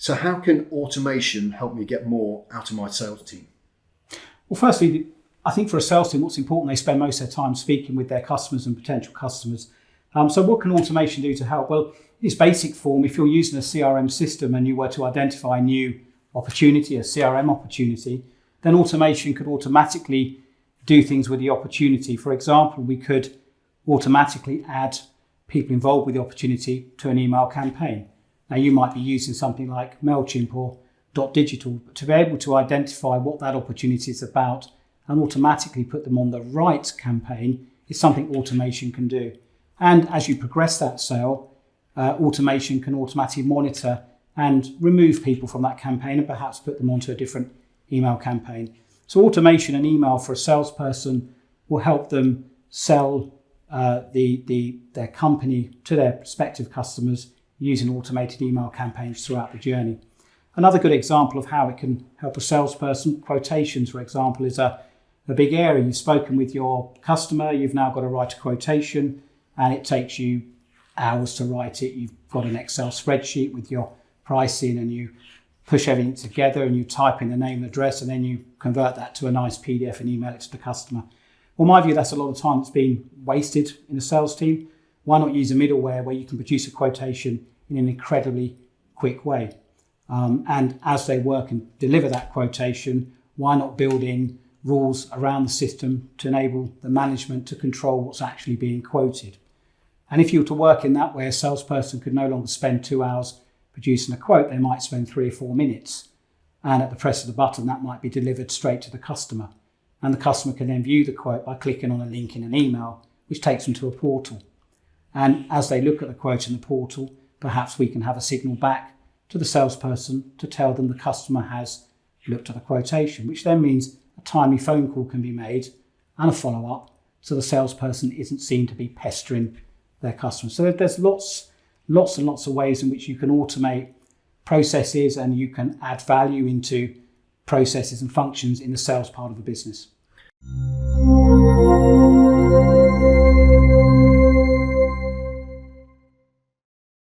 So how can automation help me get more out of my sales team? Well, firstly, I think for a sales team, what's important, they spend most of their time speaking with their customers and potential customers. So what can automation do to help? Well, in its basic form, if you're using a CRM system and you were to identify a new opportunity, a CRM opportunity, then automation could automatically do things with the opportunity. For example, we could automatically add people involved with the opportunity to an email campaign. Now, you might be using something like MailChimp or .digital, but to be able to identify what that opportunity is about and automatically put them on the right campaign is something automation can do. And as you progress that sale, automation can automatically monitor and remove people from that campaign and perhaps put them onto a different email campaign. So automation and email for a salesperson will help them sell their company to their prospective customers using automated email campaigns throughout the journey. Another good example of how it can help a salesperson, quotations, for example, is a big area. You've spoken with your customer, you've now got to write a quotation, and it takes you hours to write it. You've got an Excel spreadsheet with your pricing, and you push everything together and you type in the name and address, and then you convert that to a nice PDF and email it to the customer. Well, in my view, that's a lot of time that's been wasted in a sales team. Why not use a middleware where you can produce a quotation in an incredibly quick way? And as they work and deliver that quotation, why not build in rules around the system to enable the management to control what's actually being quoted? And if you were to work in that way, a salesperson could no longer spend 2 hours producing a quote. They might spend 3 or 4 minutes. And at the press of the button, that might be delivered straight to the customer. And the customer can then view the quote by clicking on a link in an email, which takes them to a portal. And as they look at the quote in the portal, perhaps we can have a signal back to the salesperson to tell them the customer has looked at the quotation, which then means a timely phone call can be made and a follow-up, so the salesperson isn't seen to be pestering their customer. So there's lots and lots of ways in which you can automate processes and you can add value into processes and functions in the sales part of a business.